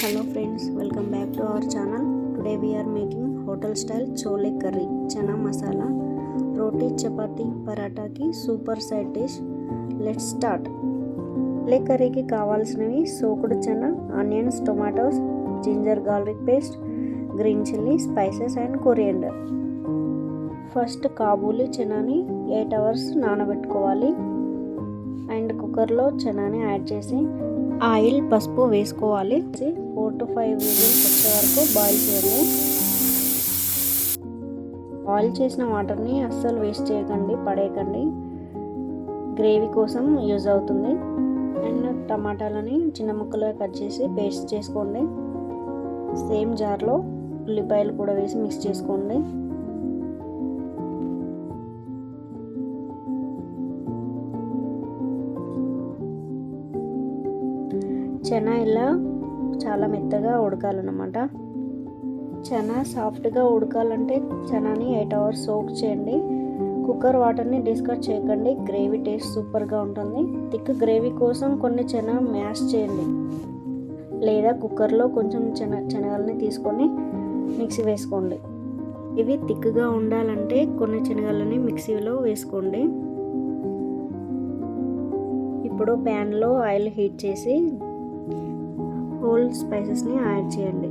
Hello friends, welcome back to our channel. Today we are making hotel style chole curry, chana masala, roti, chapati, paratha ki super side dish. Let's start. Chole curry ki kavalsinavi soaked chana, onions, tomatoes, ginger garlic paste, green chilli, spices and coriander. First kabuli చనాని 8 hours నానబెట్టుకోవాలి. And కుక్కర్లో చనాని add చేసి oil పసుపు వేసుకోవాలి. 4 to 5 whistles వచ్చే వరకు boil చేయాలి. బాయిల్ చేసిన వాటర్ని అస్సలు వేస్ట్ చేయకండి, పడేయకండి. గ్రేవీ కోసం యూజ్ అవుతుంది. అండ్ టమాటాలని చిన్న ముక్కలుగా కట్ చేసి పేస్ట్ చేసుకోండి. సేమ్ జార్లో ఉల్లిపాయలు కూడా వేసి మిక్స్ చేసుకోండి. చనా ఇలా చాలా మెత్తగా ఉడకాలన్నమాట. చనా సాఫ్ట్గా ఉడకాలంటే చనాని 8 hours సోక్ చేయండి. కుక్కర్ వాటర్ని డిస్కార్డ్ చేయకండి. గ్రేవీ టేస్ట్ సూపర్గా ఉంటుంది. థిక్ గ్రేవీ కోసం కొన్ని చనా మ్యాష్ చేయండి, లేదా కుక్కర్లో కొంచెం శనగలని తీసుకొని మిక్సీ వేసుకోండి. ఇవి థిక్గా ఉండాలంటే కొన్ని శనగలని మిక్సీలో వేసుకోండి. ఇప్పుడు ప్యాన్లో ఆయిల్ హీట్ చేసి హోల్ స్పైసెస్ని యాడ్ చేయండి.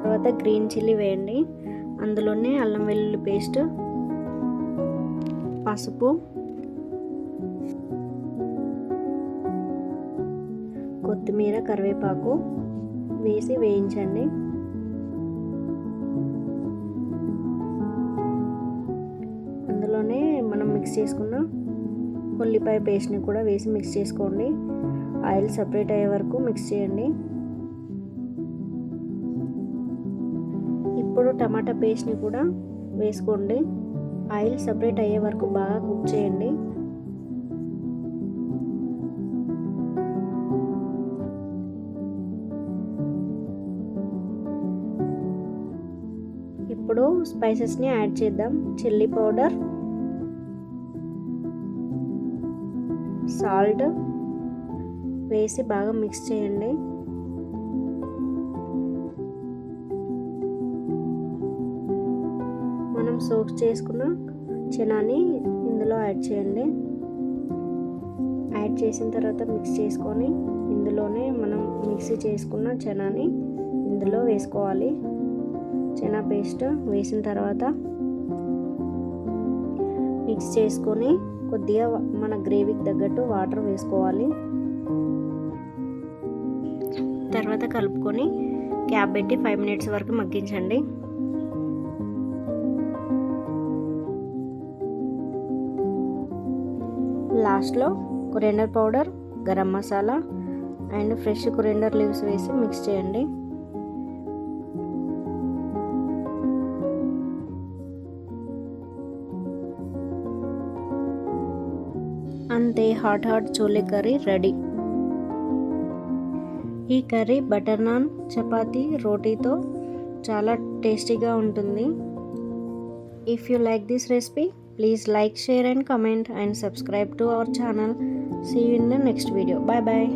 తర్వాత గ్రీన్ చిల్లీ వేయండి. అందులోనే అల్లం వెల్లుల్లి పేస్ట్, పసుపు, కొత్తిమీర, కరివేపాకు వేసి వేయించండి. అందులోనే మనం మిక్స్ చేసుకున్న ఉల్లిపాయ పేస్ట్ని కూడా వేసి మిక్స్ చేసుకోండి. ఆయిల్ సపరేట్ అయ్యే వరకు మిక్స్ చేయండి. ఇప్పుడు టమాటా పేస్ట్ని కూడా వేసుకోండి. ఆయిల్ సపరేట్ అయ్యే వరకు బాగా కుక్ చేయండి. ఇప్పుడు స్పైసెస్ని యాడ్ చేద్దాం. చిల్లీ పౌడర్, సాల్ట్ వేసి బాగా మిక్స్ చేయండి. మనం సోక్ చేసుకున్న చనాని ఇందులో యాడ్ చేయండి. యాడ్ చేసిన తర్వాత మిక్స్ చేసుకొని ఇందులోనే మనం మిక్సీ చేసుకున్న చనాని ఇందులో వేసుకోవాలి. చనా పేస్ట్ వేసిన తర్వాత మిక్స్ చేసుకొని కొద్దిగా మన గ్రేవీకి తగ్గట్టు వాటర్ వేసుకోవాలి. తర్వాత కలుపుకొని క్యాప్ పెట్టి 5 minutes వరకు మగ్గించండి. లాస్ట్లో coriander powder, garam masala and fresh coriander leaves వేసి మిక్స్ చేయండి. అంతే, హాట్ చోలే కర్రీ రెడీ. ఈ కర్రీ బటర్ నాన్, చపాతీ, రోటీతో చాలా టేస్టీగా ఉంటుంది. If you like this recipe, please like, share and comment and subscribe to our channel. See you in the next video. Bye bye.